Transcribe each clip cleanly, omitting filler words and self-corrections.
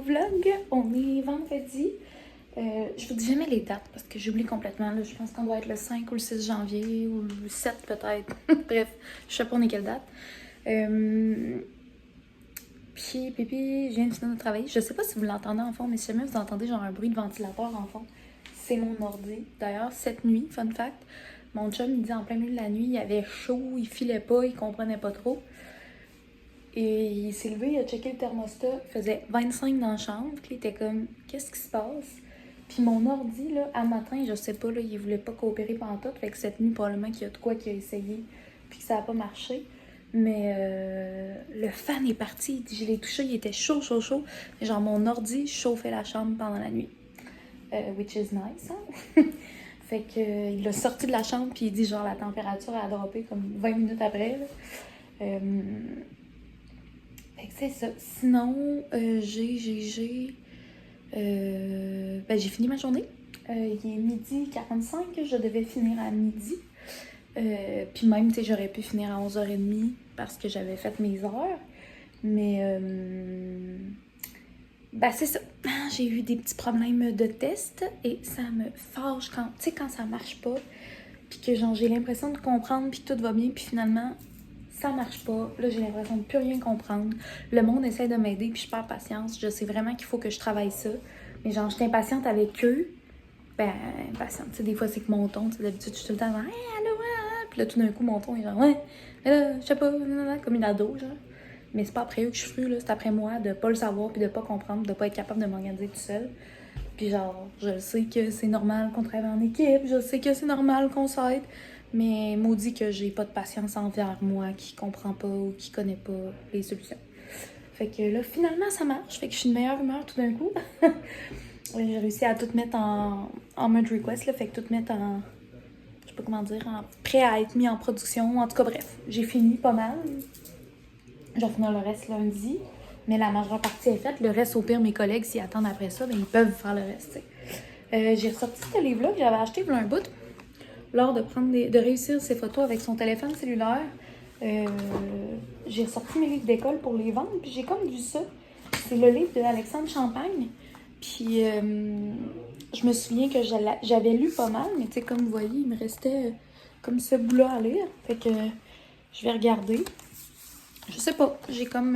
vlog. On est vendredi. Je vous dis jamais les dates parce que j'oublie complètement. Là. Je pense qu'on doit être le 5 ou le 6 janvier ou le 7 peut-être. Bref, je sais pas on est quelle date. Puis, je viens de finir de travailler. Je sais pas si vous l'entendez en fond, mais si jamais vous entendez genre un bruit de ventilateur en fond, c'est mon ordi. D'ailleurs, cette nuit, fun fact, mon chum il dit en plein milieu de la nuit, il avait chaud, il filait pas, il comprenait pas trop. Et il s'est levé, il a checké le thermostat, il faisait 25 dans la chambre, puis il était comme, qu'est-ce qui se passe? Puis mon ordi, là, à matin, je sais pas, là, il voulait pas coopérer pantoute, fait que cette nuit, probablement qu'il y a de quoi qu'il a essayé, puis que ça a pas marché. Mais le fan est parti, je l'ai touché, il était chaud. Et genre, mon ordi chauffait la chambre pendant la nuit. Which is nice, hein? Fait que il l'a sorti de la chambre, puis il dit, genre, la température a droppé comme 20 minutes après, là. Fait que c'est ça. Sinon, j'ai fini ma journée. Il est 12h45, je devais finir à midi. Puis même, tu sais, j'aurais pu finir à 11h30 parce que j'avais fait mes heures. Mais, c'est ça. J'ai eu des petits problèmes de test et ça me fâche quand, tu sais, quand ça marche pas. Puis que genre, j'ai l'impression de comprendre, puis que tout va bien, puis finalement, ça marche pas. Là, j'ai l'impression de plus rien comprendre. Le monde essaie de m'aider, puis je perds patience. Je sais vraiment qu'il faut que je travaille ça. Mais genre, je suis impatiente avec eux. Ben, impatiente. Tu sais, des fois, c'est que mon ton, tu sais, d'habitude, je suis tout le temps genre, hey, allô, ouais. Puis là, tout d'un coup, mon ton est genre, ouais, mais là, je sais pas, comme une ado, genre. Mais c'est pas après eux que je suis là, c'est après moi de pas le savoir, puis de pas comprendre, de pas être capable de m'organiser tout seul. Puis genre, je sais que c'est normal qu'on travaille en équipe, je sais que c'est normal qu'on s'aide, mais maudit que j'ai pas de patience envers moi qui comprend pas ou qui connaît pas les solutions. Fait que là, finalement, ça marche. Fait que je suis de meilleure humeur tout d'un coup. J'ai réussi à tout mettre en mode request, là. Fait que tout mettre en, je sais pas comment dire, en prêt à être mis en production. En tout cas, bref, j'ai fini pas mal. Je vais finir le reste lundi. Mais la majeure partie est faite. Le reste, au pire, mes collègues, s'ils attendent après ça, ben, ils peuvent faire le reste. J'ai ressorti ce livre-là que j'avais acheté il y a un bout. Lors de réussir ses photos avec son téléphone cellulaire. J'ai ressorti mes livres d'école pour les vendre. Puis j'ai comme vu ça. C'est le livre de Alexandre Champagne. Puis je me souviens que j'avais lu pas mal. Mais tu sais, comme vous voyez, il me restait comme ce bout-là à lire. Fait que je vais regarder. Je sais pas, j'ai comme...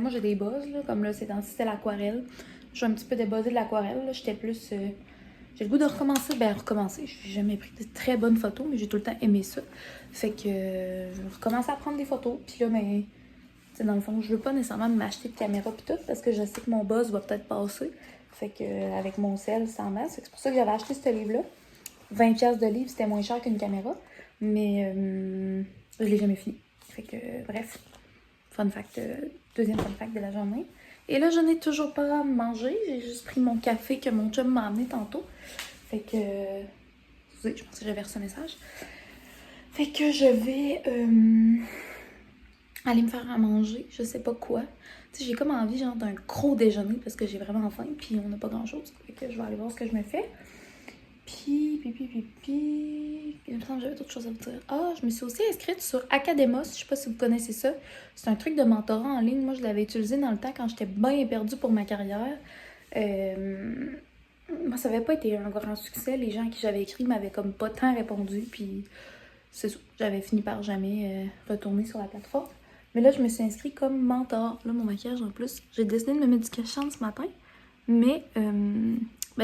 moi, j'ai des buzz, là, comme là, c'était l'aquarelle. Je suis un petit peu débuzzée de l'aquarelle, là. J'étais plus... j'ai le goût de recommencer. Recommencer. J'ai jamais pris de très bonnes photos, mais j'ai tout le temps aimé ça. Fait que je vais recommencer à prendre des photos. Puis là, mais... tu sais, dans le fond, je veux pas nécessairement m'acheter de caméra pis tout, parce que je sais que mon buzz va peut-être passer. Fait que avec mon sel, ça en masse. C'est pour ça que j'avais acheté ce livre-là. 20$ de livre, c'était moins cher qu'une caméra. Mais je l'ai jamais fini. Fait que, bref... Fun fact, deuxième fun fact de la journée. Et là, je n'ai toujours pas mangé. J'ai juste pris mon café que mon chum m'a amené tantôt. Fait que... excusez, je pense que j'avais reçu un message. Fait que je vais aller me faire à manger. Je sais pas quoi. Tu sais, j'ai comme envie genre d'un gros déjeuner parce que j'ai vraiment faim. Puis on n'a pas grand-chose. Fait que je vais aller voir ce que je me fais. Puis, il me semble que j'avais d'autres choses à vous dire. Ah, je me suis aussi inscrite sur Academos. Je sais pas si vous connaissez ça. C'est un truc de mentorat en ligne. Moi, je l'avais utilisé dans le temps quand j'étais bien perdue pour ma carrière. Moi, ça n'avait pas été un grand succès. Les gens à qui j'avais écrit m'avaient comme pas tant répondu. Puis, c'est ça. J'avais fini par jamais retourner sur la plateforme. Mais là, je me suis inscrite comme mentor. Là, mon maquillage en plus. J'ai décidé de me mettre du cache ce matin. Mais...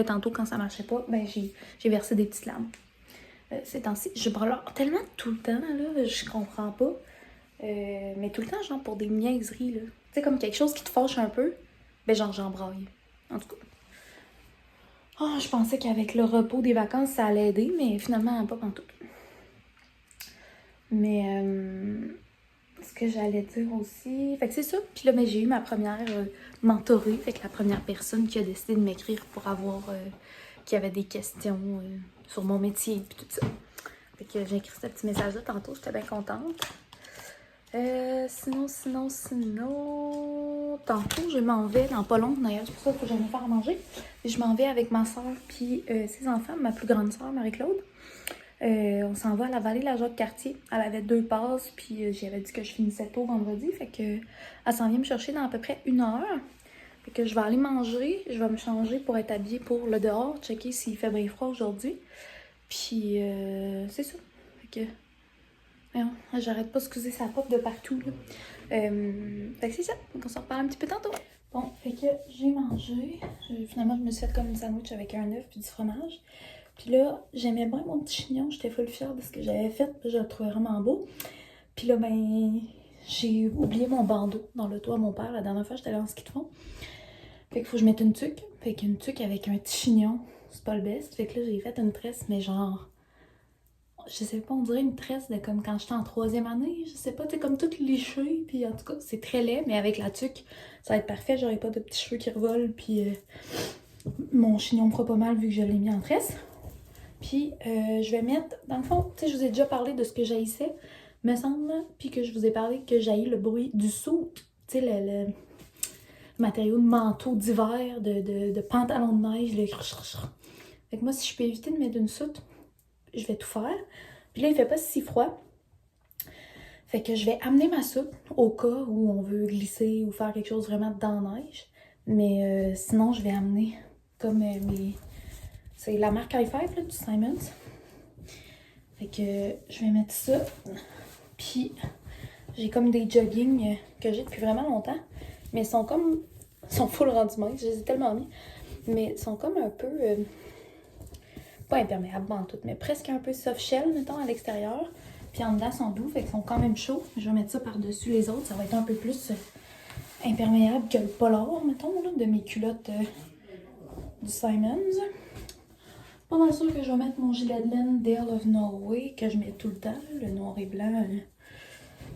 tantôt, quand ça marchait pas, j'ai versé des petites larmes. Ces temps-ci, je braille tellement tout le temps, là, je comprends pas. Mais tout le temps, genre, pour des niaiseries, là. Tu sais, comme quelque chose qui te fâche un peu, j'en braille. En tout cas. Oh, je pensais qu'avec le repos des vacances, ça allait aider, mais finalement, pas pantoute. Mais, ce que j'allais dire aussi... Fait que c'est ça. Puis là, j'ai eu ma première mentorée. Fait que la première personne qui a décidé de m'écrire pour avoir... qui avait des questions sur mon métier puis tout ça. Fait que j'ai écrit ce petit message-là tantôt. J'étais bien contente. Sinon... Tantôt, je m'en vais dans pas long. D'ailleurs, c'est pour ça qu'il faut que j'aille me faire à manger. Et je m'en vais avec ma soeur puis ses enfants. Ma plus grande soeur, Marie-Claude. On s'en va à la vallée de la Jacques-Cartier. Elle avait 2 passes, puis j'y avais dit que je finissais tôt vendredi. Fait que elle s'en vient me chercher dans à peu près 1 heure. Fait que je vais aller manger, je vais me changer pour être habillée pour le dehors, checker s'il fait bien froid aujourd'hui. Puis c'est ça. Fait que voyons, j'arrête pas, excusez, ça pop de partout là. Fait que c'est ça, donc on s'en reparle un petit peu tantôt. Bon, fait que j'ai mangé. Finalement, je me suis fait comme une sandwich avec un œuf puis du fromage. Puis là, j'aimais bien mon petit chignon, j'étais full fière de ce que j'avais fait, je le trouvais vraiment beau. Puis là, ben, j'ai oublié mon bandeau dans le toit à mon père la dernière fois, j'étais allée en ski de fond. Fait qu'il faut que je mette une tuque. Fait qu'une tuque avec un petit chignon, c'est pas le best. Fait que là, j'ai fait une tresse, mais genre, je sais pas, on dirait une tresse de comme quand j'étais en 3e année, je sais pas, t'es comme toute léchée, puis en tout cas, c'est très laid, mais avec la tuque, ça va être parfait, j'aurai pas de petits cheveux qui revolent, puis mon chignon me fera pas mal vu que je l'ai mis en tresse. Puis je vais mettre, dans le fond, tu sais, je vous ai déjà parlé de ce que j'haïssais, me semble, puis que je vous ai parlé que j'haïs le bruit du soute, tu sais, le matériau de manteau d'hiver, de pantalon de neige, le Fait que moi, si je peux éviter de mettre une soute, je vais tout faire. Puis là, il fait pas si froid. Fait que je vais amener ma soupe au cas où on veut glisser ou faire quelque chose vraiment dans la neige. Mais sinon, je vais amener comme mes... C'est la marque High Five, là, du Simons. Fait que je vais mettre ça. Puis j'ai comme des jogging que j'ai depuis vraiment longtemps. Mais ils sont comme... Ils sont full rendus minces. Je les ai tellement mis. Mais ils sont comme un peu... pas imperméables en tout, mais presque un peu soft shell, mettons, à l'extérieur. Puis en dedans, ils sont doux, fait qu'ils sont quand même chauds. Je vais mettre ça par-dessus les autres. Ça va être un peu plus imperméable que le polar, mettons, là, de mes culottes du Simons. Pas mal sûr que je vais mettre mon gilet de laine Dale of Norway, que je mets tout le temps, le noir et blanc,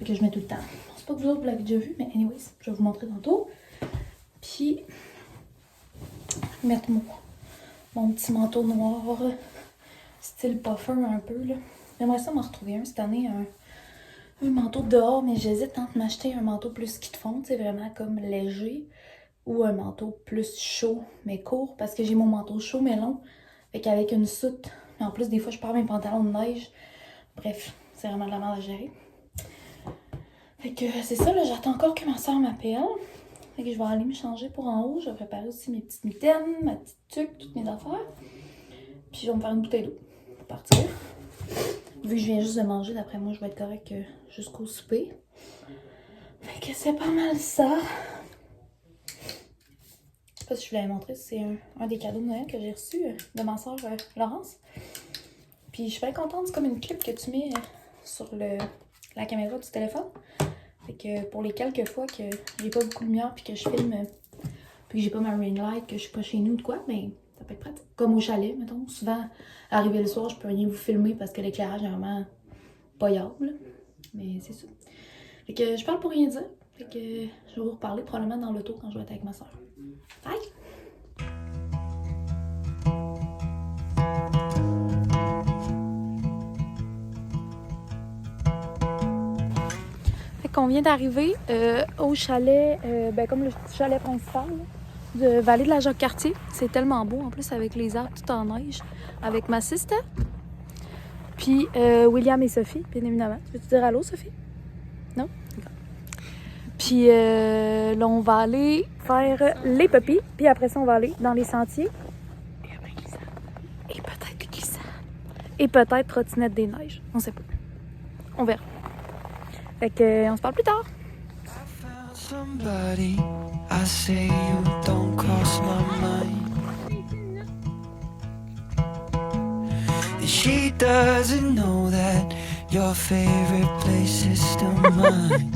que je mets tout le temps. C'est pas que vous autres vous l'avez déjà vu, mais anyways, je vais vous montrer tantôt. Puis, mettre mon petit manteau noir, style puffer un peu, là. J'aimerais ça m'en retrouver un cette année, un manteau de dehors, mais j'hésite entre m'acheter un manteau plus ski de fond, c'est vraiment comme léger, ou un manteau plus chaud, mais court, parce que j'ai mon manteau chaud mais long, fait qu'avec une soute, mais en plus des fois je perds mes pantalons de neige, bref, c'est vraiment de la merde à gérer. Fait que c'est ça, là, j'attends encore que ma soeur m'appelle, fait que je vais aller me changer pour en haut, je vais préparer aussi mes petites mitaines, ma petite tuque, toutes mes affaires, puis je vais me faire une bouteille d'eau pour partir. Vu que je viens juste de manger, d'après moi, je vais être correcte jusqu'au souper. Fait que c'est pas mal ça. Je sais pas si je vous l'avais montré, c'est un des cadeaux de Noël que j'ai reçu de ma soeur Laurence. Puis je suis bien contente, c'est comme une clip que tu mets sur la caméra du téléphone. Fait que pour les quelques fois que j'ai pas beaucoup de lumière puis que je filme, puis que j'ai pas ma ring light, que je suis pas chez nous ou de quoi, ben ça peut être pratique. Comme au chalet, mettons. Souvent, arrivé le soir, je peux rien vous filmer parce que l'éclairage est vraiment payable. Mais c'est ça. Fait que je parle pour rien dire. Fait que je vais vous reparler probablement dans l'auto quand je vais être avec ma soeur. Bye! Fait qu'on vient d'arriver au chalet, comme le chalet principal, là, de Vallée de la Jacques-Cartier. C'est tellement beau en plus avec les arbres tout en neige. Avec ma sister. Puis William et Sophie, bien évidemment. Tu veux-tu dire allô, Sophie? Non? D'accord. Puis là, on va aller faire les puppies. Puis après ça, on va aller dans les sentiers. Et peut-être glissade. Et peut-être trottinette des neiges. On sait pas. On verra. Fait que on se parle plus tard. Somebody, I say you don't cross my mind. And she doesn't know that your favorite place is still mine.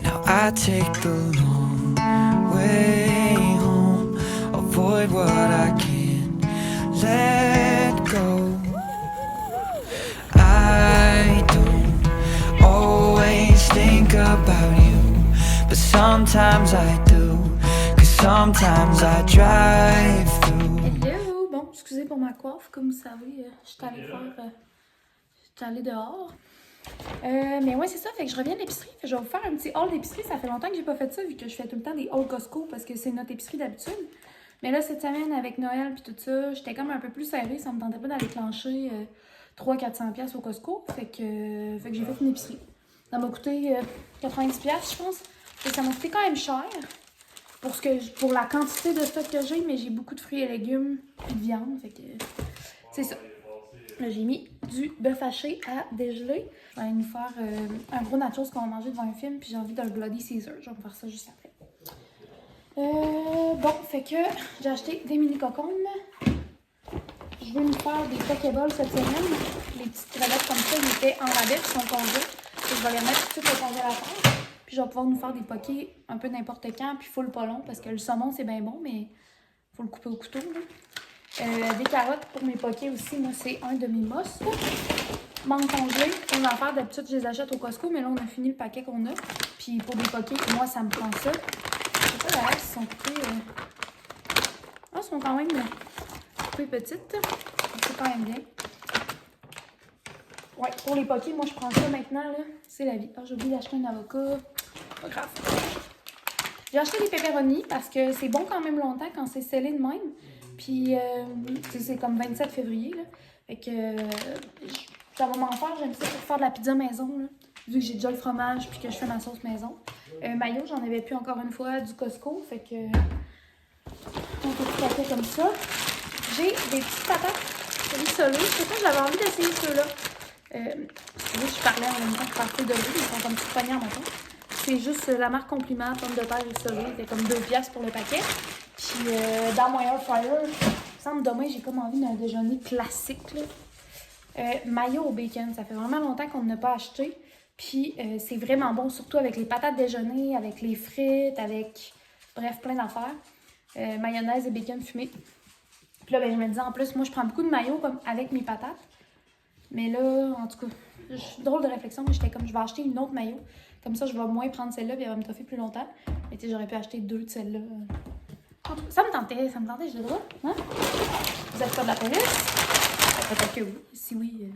Now I take the long way home, avoid what I can't let go. I don't always think about you, but sometimes I do, 'cause sometimes I drive through. Hello! Bon, excusez pour ma coiffe, comme vous savez, je suis allée dehors. Mais ouais, c'est ça, fait que je reviens de l'épicerie. Je vais vous faire un petit haul d'épicerie. Ça fait longtemps que j'ai pas fait ça, vu que je fais tout le temps des hauls Costco, parce que c'est notre épicerie d'habitude. Mais là, cette semaine, avec Noël puis tout ça, j'étais comme un peu plus serrée. Ça me tentait pas d'aller clencher 300-400$ au Costco. Fait que j'ai fait une épicerie. Ça m'a coûté 90$, je pense. Et ça m'a coûté quand même cher pour la quantité de stock que j'ai, mais j'ai beaucoup de fruits et légumes et de viande. Fait que c'est ça. Là, j'ai mis du bœuf haché à dégeler. Je vais nous faire un gros nachos qu'on va manger devant un film, puis j'ai envie d'un Bloody Caesar. Je vais me faire ça juste après. Bon, fait que j'ai acheté des mini cocombes. Je vais me faire des pokéballs cette semaine. Les petites crevettes comme ça, ils étaient en rabais, ils sont congelés. Je vais les mettre tout de suite au congélateur. Puis je vais pouvoir nous faire des pokés un peu n'importe quand, puis full pas long, parce que le saumon c'est bien bon, mais faut le couper au couteau. Des carottes pour mes pokés aussi, moi c'est un demi-mousse. Mangue congelée, on va en faire d'habitude, je les achète au Costco, mais là on a fini le paquet qu'on a. Puis pour des pokés, moi ça me prend ça. Je sais pas d'ailleurs s'ils sont coupés. Ah, ils sont quand même coupés petites. C'est quand même bien. Ouais, pour les pokés, moi je prends ça maintenant, là. C'est la vie. Ah, j'ai oublié d'acheter un avocat. Pas grave. J'ai acheté des pepperonis parce que c'est bon quand même longtemps quand c'est scellé de même. Puis, c'est comme 27 février, là. Fait que ça va m'en faire. J'aime ça pour faire de la pizza maison, là. Vu que j'ai déjà le fromage puis que je fais ma sauce maison. Mayo, j'en avais plus encore une fois du Costco. Fait que un petit paquet comme ça. J'ai des petites patates rissolées. Je sais pas, j'avais envie d'essayer ceux-là. Je parlais en même temps que partir de lui, ils sont comme petits poignards maintenant. C'est juste la marque Compliment, pomme de terre rissolée. C'était comme 2 piastres pour le paquet. Puis dans mon air fryer, il me semble demain, j'ai comme envie d'un déjeuner classique. Mayo au bacon, ça fait vraiment longtemps qu'on n'a pas acheté. Puis c'est vraiment bon, surtout avec les patates déjeuner, avec les frites, avec bref, plein d'affaires. Mayonnaise et bacon fumé. Puis là, ben, je me disais en plus, moi je prends beaucoup de mayo comme avec mes patates. Mais là, en tout cas, drôle de réflexion, mais j'étais comme, je vais acheter une autre mayo. Comme ça, je vais moins prendre celle-là, puis elle va me toffer plus longtemps. Mais tu sais, j'aurais pu acheter 2 de celle-là. En tout cas, ça me tentait, j'ai le droit. Hein? Vous êtes pas de la police? Peut-être que oui. Si oui,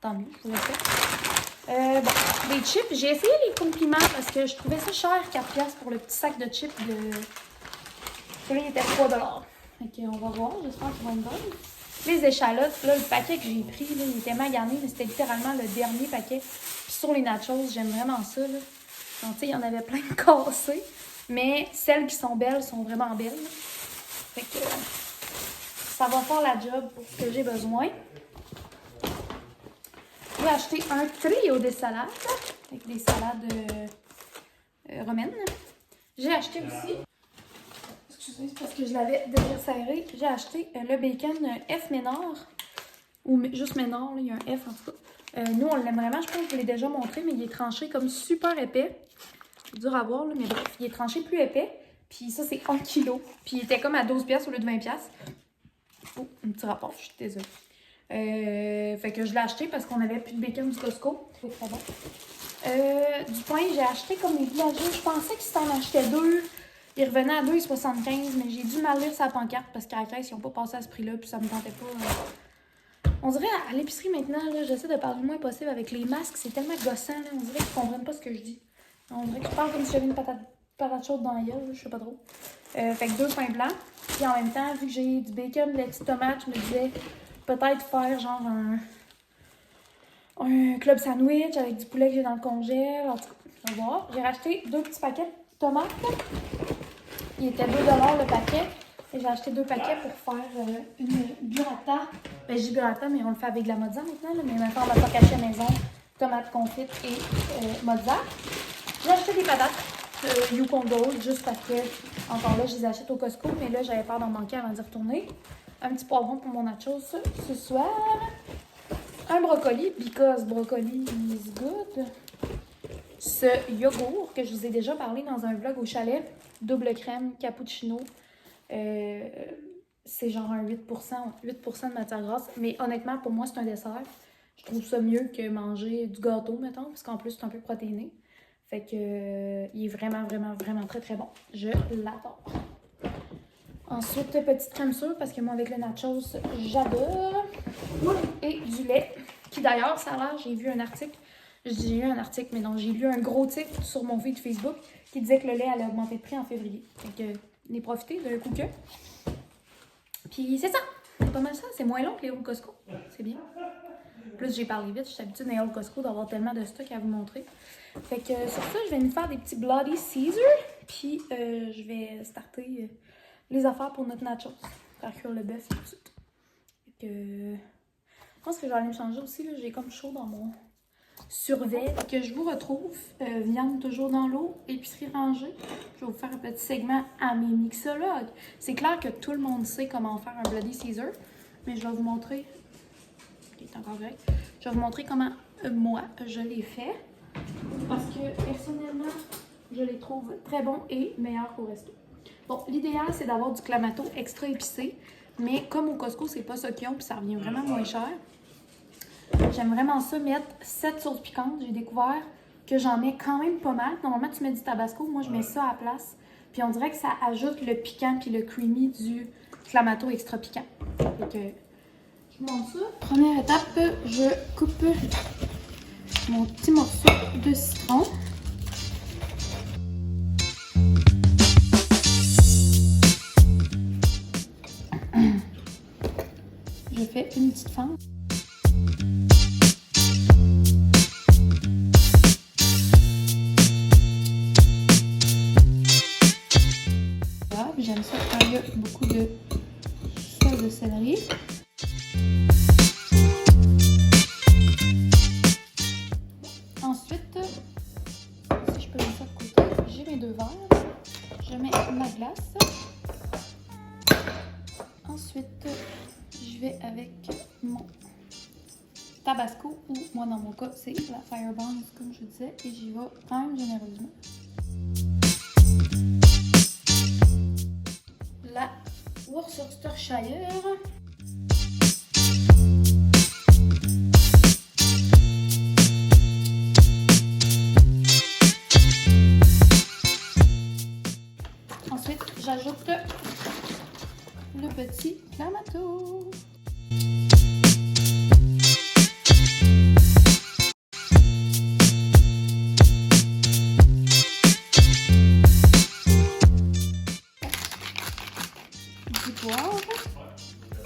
tant mieux, je vous le fais. Bon, des chips. J'ai essayé les compliments parce que je trouvais ça cher, 4$ pour le petit sac de chips de... Celui-là, il était 3$. Fait qu'on va voir, j'espère qu'ils vont être bonnes. Les échalotes, là, le paquet que j'ai pris, là, il était magané, mais c'était littéralement le dernier paquet. Puis sur les nachos, j'aime vraiment ça, là. Donc, tu sais, il y en avait plein de cassés. Mais celles qui sont belles sont vraiment belles. Fait que ça va faire la job pour ce que j'ai besoin. J'ai acheté un trio de salades, avec des salades romaines. J'ai acheté aussi... Excusez, parce que je l'avais déjà serré. J'ai acheté le bacon F Ménard. Ou juste Ménard, là, il y a un F en tout cas. Nous, on l'aime vraiment. Je pense que je vous l'ai déjà montré, mais il est tranché comme super épais. C'est dur à voir, là, mais bref, il est tranché plus épais. Puis ça, c'est 1 kg. Puis il était comme à 12$ au lieu de 20$. Oh, un petit rapport, je suis désolée. Fait que je l'ai acheté parce qu'on avait plus de bacon du Costco. C'est très bon. Du pain, j'ai acheté comme les villageois. Je pensais que si t'en achetais 2, il revenait à 2,75$, mais j'ai dû mal lire sa pancarte parce qu'à la caisse, ils n'ont pas passé à ce prix-là, puis ça me tentait pas. On dirait à l'épicerie maintenant, j'essaie de parler le moins possible avec les masques, c'est tellement gossant, là, on dirait qu'ils comprennent pas ce que je dis. On dirait que je parle comme si j'avais une patate chaude dans la gueule, je sais pas trop. Fait que 2 pains blancs, puis en même temps, vu que j'ai du bacon, de la petite tomate, je me disais peut-être faire genre un club sandwich avec du poulet que j'ai dans le congèle, en tout cas, on va voir. J'ai racheté 2 petits paquets de tomates. Il était 2$ le paquet. Et j'ai acheté 2 paquets pour faire une burrata. Ben, je dis burrata, mais on le fait avec de la mozza maintenant. Là. Mais maintenant, on va pas cacher à la maison. Tomates confites et mozza. J'ai acheté des patates Yukon Gold, juste parce que, encore là, je les achète au Costco. Mais là, j'avais peur d'en manquer avant d'y retourner. Un petit poivron pour mon nachos ce soir. Un brocoli, because brocoli is good. Ce yogourt que je vous ai déjà parlé dans un vlog au chalet, double crème, cappuccino, c'est genre un 8% de matière grasse. Mais honnêtement, pour moi, c'est un dessert. Je trouve ça mieux que manger du gâteau, mettons, parce qu'en plus, c'est un peu protéiné. Fait que il est vraiment, vraiment, vraiment très, très bon. Je l'adore. Ensuite, petite crème sûre, parce que moi, avec le nachos, j'adore. Et du lait, qui d'ailleurs, ça a l'air, j'ai vu un article. J'ai lu un article, mais non, j'ai lu un gros titre sur mon feed Facebook qui disait que le lait allait augmenter de prix en février. Fait que, on est profité d'un coup que. Puis c'est ça. C'est pas mal ça. C'est moins long que les au Costco. C'est bien. Plus j'ai parlé vite, je suis habituée dans le Costco d'avoir tellement de stock à vous montrer. Fait que sur ça, je vais nous faire des petits Bloody Caesar. Puis je vais starter les affaires pour notre nachos. Faire cuire le bœuf tout de suite. Fait que je pense que je vais aller me changer aussi. J'ai comme chaud dans mon survêt. Que je vous retrouve. Viande toujours dans l'eau, épicerie rangée. Je vais vous faire un petit segment à mes mixologues. C'est clair que tout le monde sait comment faire un Bloody Caesar. Mais je vais vous montrer. Il est encore correct. Je vais vous montrer comment moi je l'ai fait. Parce que personnellement, je les trouve très bons et meilleurs qu'au resto. Bon, l'idéal, c'est d'avoir du clamato extra épicé. Mais comme au Costco, c'est pas ça qu'ils ont, puis ça revient vraiment moins cher. J'aime vraiment ça, mettre 7 sauces piquantes. J'ai découvert que j'en mets quand même pas mal. Normalement, tu mets du tabasco. Moi, je mets ça à la place. Puis on dirait que ça ajoute le piquant puis le creamy du clamato extra piquant. Fait que je vous montre ça. Première étape, je coupe mon petit morceau de citron. Je fais une petite fente. Voilà, j'aime ça quand il y a beaucoup de sauce de céleri. Ensuite, si je peux mettre ça de côté, j'ai mes 2 verres. Je mets ma glace. Ensuite, je vais avec mon tabasco, ou moi dans mon cas, c'est la Firebomb, comme je disais, et j'y vais quand même généreusement. La Worcestershire. Ensuite, j'ajoute le petit clamato. Du poivre.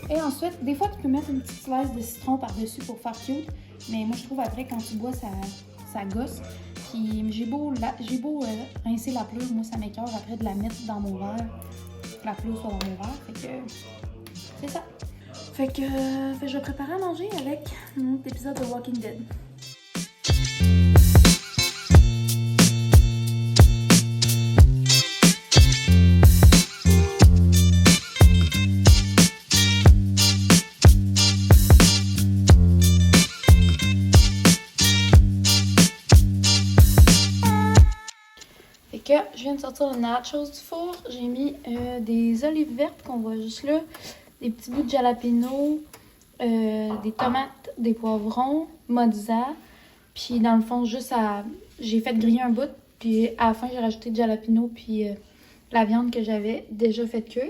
Et ensuite, des fois, tu peux mettre une petite slice de citron par-dessus pour faire cute. Mais moi, je trouve après, quand tu bois, ça gosse. Puis j'ai beau rincer la pleure, moi, ça m'écoeure après de la mettre dans mon verre. Que la pleure soit dans mon verre. Fait que c'est ça. Fait que je vais préparer à manger avec un autre épisode de Walking Dead. Je viens de sortir le nachos du four. J'ai mis des olives vertes qu'on voit juste là, des petits bouts de jalapeno, des tomates, des poivrons, mozza. Puis dans le fond, j'ai fait griller un bout. Puis à la fin, j'ai rajouté du jalapeno puis la viande que j'avais déjà fait cuire.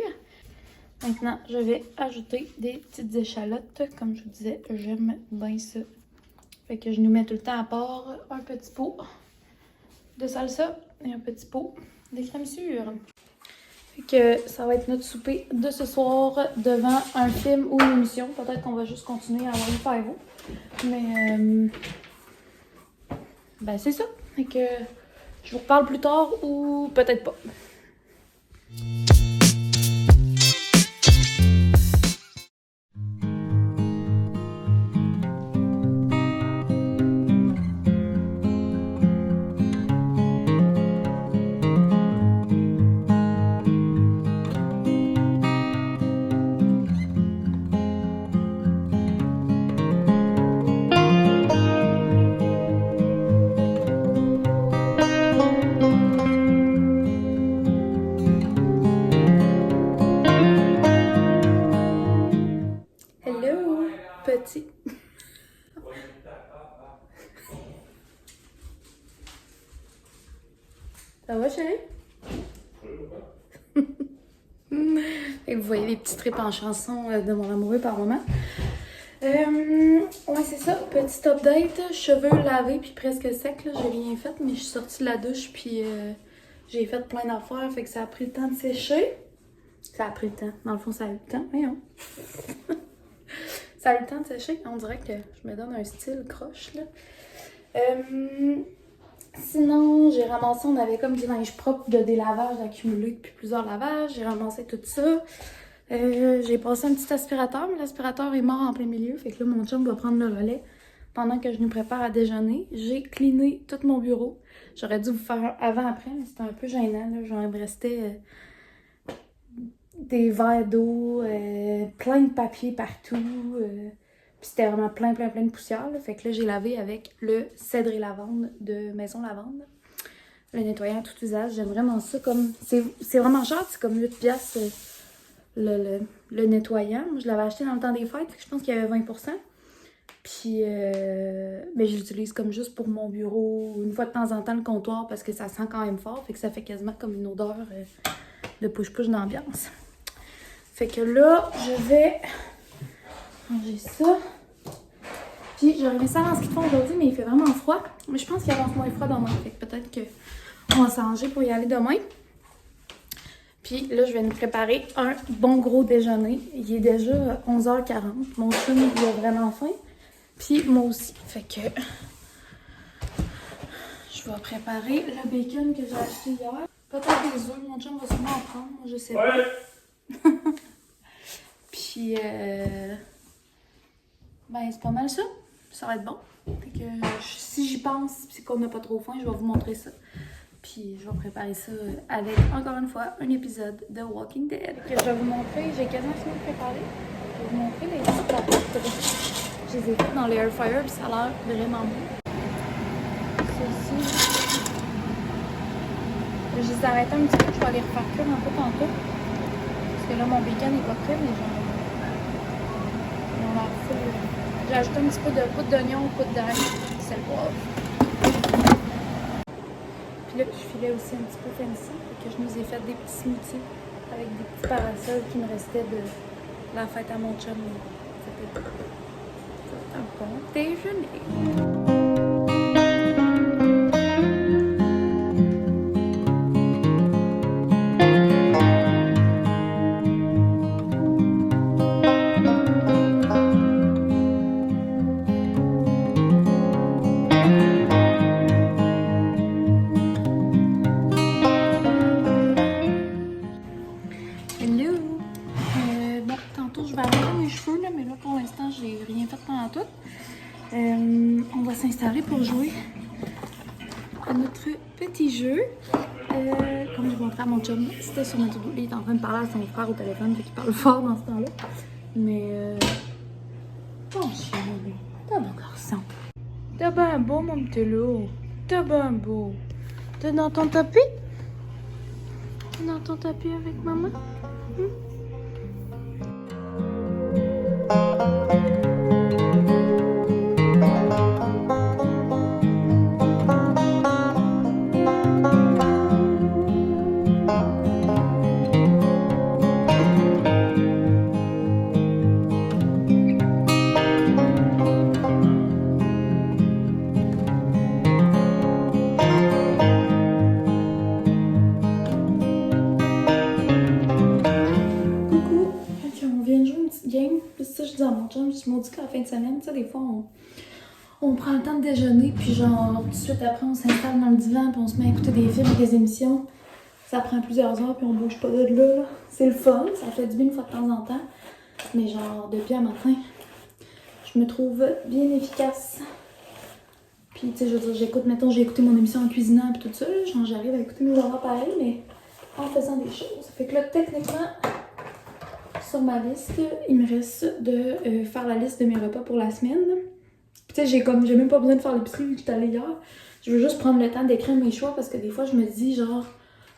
Maintenant, je vais ajouter des petites échalotes. Comme je vous disais, j'aime bien ça. Fait que je nous mets tout le temps à part un petit pot de salsa et un petit pot de crème sûre. Fait que ça va être notre souper de ce soir devant un film ou une émission. Peut-être qu'on va juste continuer à avoir une five. Mais ben c'est ça. Fait que je vous reparle plus tard ou peut-être pas. Petit. Ça va, chérie? Et vous voyez les petits trips en chanson de mon amoureux par moment. Ouais, c'est ça. Petit update. Cheveux lavés puis presque secs. J'ai rien fait, mais je suis sortie de la douche puis j'ai fait plein d'affaires. Fait que ça a pris le temps de sécher. Ça a pris le temps. Dans le fond, ça a eu le temps. Voyons. Ça a eu le temps de sécher. On dirait que je me donne un style croche, là. Sinon, j'ai ramassé, on avait comme du linge propre de délavage accumulé depuis plusieurs lavages. J'ai ramassé tout ça. J'ai passé un petit aspirateur, mais l'aspirateur est mort en plein milieu. Fait que là, mon chum va prendre le relais pendant que je nous prépare à déjeuner. J'ai cleané tout mon bureau. J'aurais dû vous faire un avant-après, mais c'était un peu gênant, là. Genre, il me restait des verres d'eau, plein de papier partout. Puis c'était vraiment plein de poussière. Là. Fait que là, j'ai lavé avec le cèdre et lavande de Maison Lavande. Le nettoyant à tout usage. J'aime vraiment ça. Comme c'est vraiment cher. C'est comme 8 piastres le nettoyant. Moi, je l'avais acheté dans le temps des fêtes. Fait que je pense qu'il y avait 20%. Puis, mais je l'utilise comme juste pour mon bureau. Une fois de temps en temps, le comptoir. Parce que ça sent quand même fort. Fait que ça fait quasiment comme une odeur de push-push d'ambiance. Fait que là, je vais manger ça. Puis j'aurais aimé ça dans ce qu'ils font aujourd'hui, mais il fait vraiment froid. Mais je pense qu'il va y avoir moins froid demain. Fait que peut-être qu'on va s'arranger pour y aller demain. Puis là, je vais nous préparer un bon gros déjeuner. Il est déjà 11h40. Mon chum, il a vraiment faim. Puis moi aussi. Fait que je vais préparer le bacon que j'ai acheté hier. Peut-être des œufs. Mon chum va sûrement en prendre. Je sais pas. Puis ben c'est pas mal ça. Ça va être bon. Fait que si j'y pense, puis qu'on n'a pas trop faim, je vais vous montrer ça. Puis je vais préparer ça avec, encore une fois, un épisode de Walking Dead. Que je vais vous montrer, j'ai quasiment fini de préparer. Je vais vous montrer les petites patates. Je les ai faites dans l'air fryer, puis ça a l'air vraiment bon. Ceci. Je les ai arrêtés un petit peu, je vais les refaire cuire un peu tantôt. Parce que là, mon bacon n'est pas prêt, mais genre. Ils ont l'air full. J'ai ajouté un petit peu de poudre d'oignon, poudre d'ail, sel, poivre. Puis là, je filais aussi un petit peu fancy, que je nous ai fait des petits smoothies avec des petits parasols qui me restaient de la fête à mon chum. C'était un bon déjeuner. On va s'installer pour jouer à notre petit jeu. Comme je montrais à mon chum, c'était sur notre dos. Il est en train de parler à son frère au téléphone, fait qu'il parle fort dans ce temps-là. Mais bon chien, t'es un bon garçon. T'es ben beau, mon petit loup. T'es ben beau. T'es dans ton tapis? T'es dans ton tapis avec maman? Je m'en dis qu'à la fin de semaine, tu sais, des fois, on prend le temps de déjeuner, puis genre, tout de suite après, on s'installe dans le divan, puis on se met à écouter des films et des émissions. Ça prend plusieurs heures, puis on bouge pas de là. C'est le fun, ça fait du bien une fois de temps en temps. Mais genre, depuis un matin, je me trouve bien efficace. Puis, tu sais, je veux dire, mettons, j'ai écouté mon émission en cuisinant, puis tout ça, là, genre, j'arrive à écouter mes enfants pareil, mais en faisant des choses. Fait que là, techniquement, sur ma liste, il me reste de faire la liste de mes repas pour la semaine. Puis tu sais, j'ai même pas besoin de faire l'épicerie vu que j'étais allée hier. Je veux juste prendre le temps d'écrire mes choix parce que des fois, je me dis genre,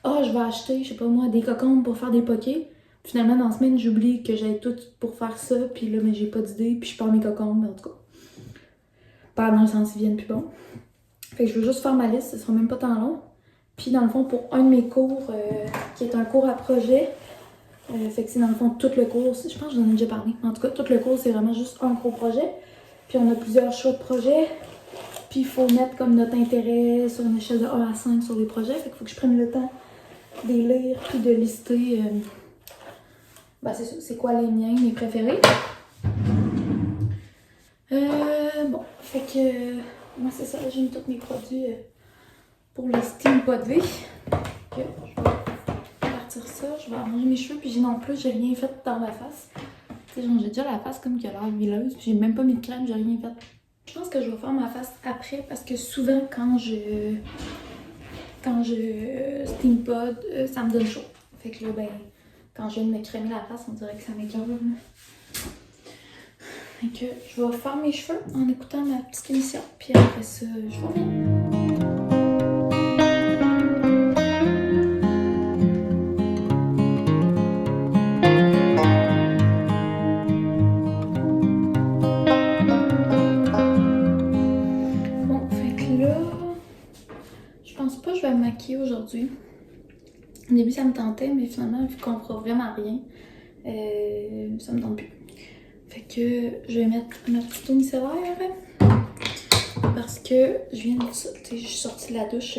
je vais acheter, je sais pas moi, des cocombes pour faire des pokés. Finalement, dans la semaine, j'oublie que j'ai tout pour faire ça, puis là, mais j'ai pas d'idée, puis je perds mes cocombes, en tout cas. Pas dans le sens qu'ils viennent plus bon. Fait que je veux juste faire ma liste, ce sera même pas tant long. Puis dans le fond, pour un de mes cours, qui est un cours à projet, fait que c'est dans le fond tout le cours, je pense que j'en ai déjà parlé. En tout cas, tout le cours, c'est vraiment juste un gros projet. Puis on a plusieurs choix de projets. Puis il faut mettre comme notre intérêt sur une échelle de 1 à 5 sur les projets. Fait qu'il faut que je prenne le temps de les lire puis de lister c'est quoi les miens, mes préférés. Bon, fait que moi c'est ça, j'ai mis tous mes produits pour le steam pot de vie. Que je vais partir ça, je vais arranger mes cheveux, puis non plus, j'ai rien fait dans ma face. Tu sais, genre, j'ai déjà la face comme qui a l'air huileuse, puis j'ai même pas mis de crème, j'ai rien fait. Je pense que je vais faire ma face après parce que souvent quand je steam pot, ça me donne chaud. Fait que là, ben, quand je viens de me crémer la face, on dirait que ça m'écoeure. Fait que je vais faire mes cheveux en écoutant ma petite émission, puis après ça, je reviens. Bon, fait que là, je pense pas que je vais me maquiller aujourd'hui. Au début, ça me tentait, mais finalement, vu qu'on fera vraiment rien, ça me tente plus. Fait que je vais mettre ma petite eau micellaire parce que je viens de... Je suis sortie de la douche,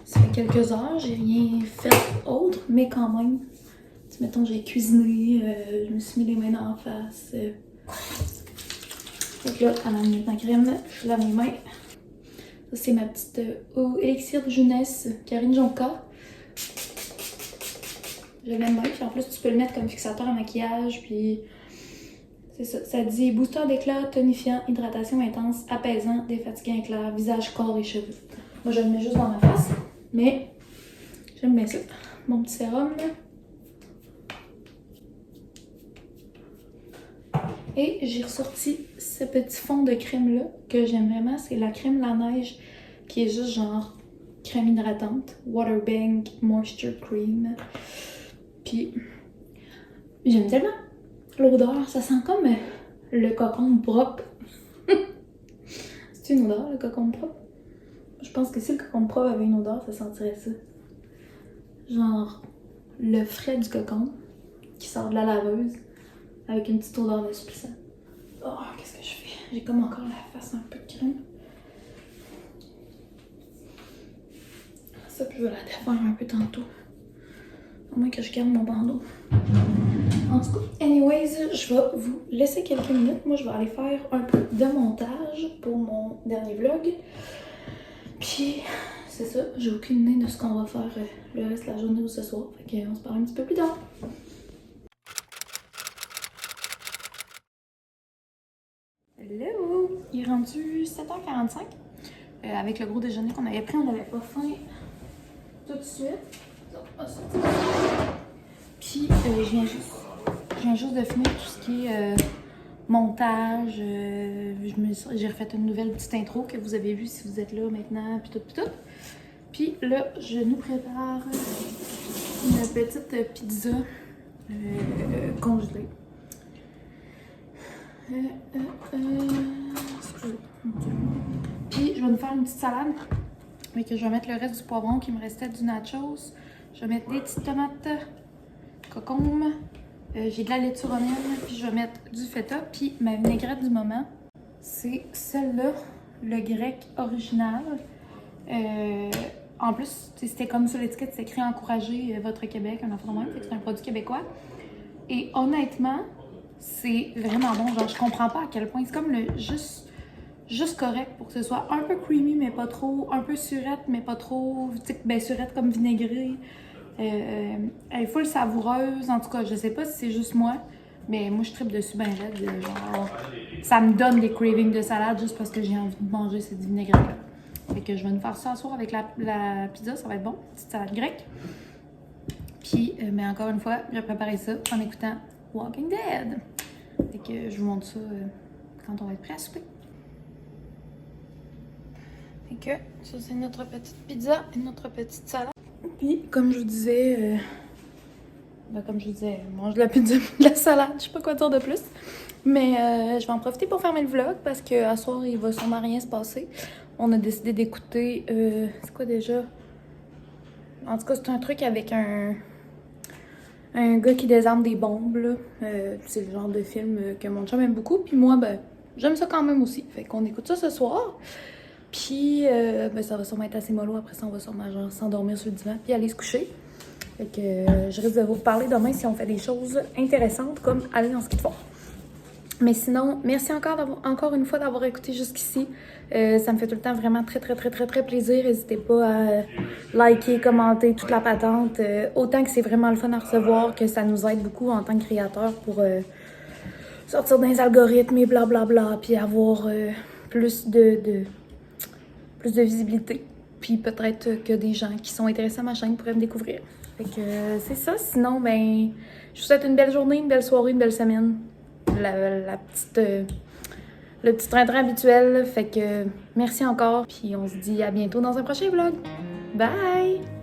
ça fait quelques heures, j'ai rien fait autre, mais quand même, mettons j'ai cuisiné, je me suis mis les mains dans la face. Fait que là, avant de mettre ma crème, je lave mes mains. Ça c'est ma petite eau élixir de jeunesse, Karine Jonca. Je l'aime bien, puis en plus tu peux le mettre comme fixateur à maquillage, puis c'est ça. Ça dit booster d'éclat, tonifiant, hydratation intense, apaisant, défatiguant éclair, visage, corps et cheveux. Moi je le mets juste dans ma face, mais j'aime bien ça. Mon petit sérum là. Et j'ai ressorti ce petit fond de crème là que j'aime vraiment, c'est la crème La Neige qui est juste genre crème hydratante, Water Bank Moisture Cream. Puis j'aime tellement l'odeur, ça sent comme le cocon propre. C'est une odeur le cocon propre? Je pense que si le cocon propre avait une odeur, ça sentirait ça. Genre le frais du cocon qui sort de la laveuse avec une petite odeur d'assouplissant. Oh, qu'est-ce que je fais? J'ai comme encore la face un peu de crème. Ça, puis je vais la défaire un peu tantôt. Au moins que je garde mon bandeau. En tout cas, anyways, je vais vous laisser quelques minutes. Moi, je vais aller faire un peu de montage pour mon dernier vlog. Puis, c'est ça, j'ai aucune idée de ce qu'on va faire le reste de la journée ou ce soir. Fait qu'on se parle un petit peu plus tard. Hello! Il est rendu 7h45. Avec le gros déjeuner qu'on avait pris, on n'avait pas faim tout de suite. Puis, je viens juste de finir tout ce qui est montage. J'ai refait une nouvelle petite intro que vous avez vue si vous êtes là maintenant, puis tout, puis tout. Puis là, je nous prépare une petite pizza congelée. Puis je vais nous faire une petite salade. Et que je vais mettre le reste du poivron qui me restait du nachos. Je vais mettre des petites tomates cocombes. J'ai de la laitue romaine. Puis je vais mettre du feta. Puis ma vinaigrette du moment, c'est celle-là, le grec original. En plus, c'était comme sur l'étiquette, c'est écrit encourager votre Québec, un enfant de même. C'est un produit québécois. Et honnêtement, c'est vraiment bon. Genre, je comprends pas à quel point. C'est comme le juste correct pour que ce soit un peu creamy, mais pas trop. Un peu surette, mais pas trop. Ben, surette comme vinaigrée. Elle est full savoureuse. En tout cas, je sais pas si c'est juste moi, mais moi, je tripe dessus ben raide. Genre, ça me donne des cravings de salade juste parce que j'ai envie de manger cette vinaigrette-là. Fait que je vais nous faire ça ce soir avec la pizza. Ça va être bon. Petite salade grecque. Puis, mais encore une fois, j'ai préparé ça en écoutant Walking Dead. Fait que je vous montre ça quand on va être prêt à souper. Fait que ça, c'est notre petite pizza et notre petite salade. Puis, comme je vous disais, je mange de la pizza et de la salade. Je sais pas quoi dire de plus. Mais je vais en profiter pour fermer le vlog parce qu'à soir, il va sûrement rien se passer. On a décidé d'écouter, c'est quoi déjà? En tout cas, c'est un truc avec un gars qui désarme des bombes, là. C'est le genre de film que mon chum aime beaucoup. Puis moi, ben, j'aime ça quand même aussi. Fait qu'on écoute ça ce soir. Puis, ben, ça va sûrement être assez mollo. Après ça, on va sûrement genre s'endormir sur le divan puis aller se coucher. Fait que je risque de vous reparler demain si on fait des choses intéressantes comme aller dans ski de fond. Mais sinon, merci encore une fois d'avoir écouté jusqu'ici. Ça me fait tout le temps vraiment très plaisir. N'hésitez pas à liker, commenter, toute la patente. Autant que c'est vraiment le fun à recevoir, que ça nous aide beaucoup en tant que créateurs pour sortir dans les algorithmes et blablabla, puis avoir plus de visibilité. Puis peut-être que des gens qui sont intéressés à ma chaîne pourraient me découvrir. Fait que c'est ça. Sinon, ben, je vous souhaite une belle journée, une belle soirée, une belle semaine. Le petit train-train habituel. Fait que merci encore. Puis on se dit à bientôt dans un prochain vlog. Bye!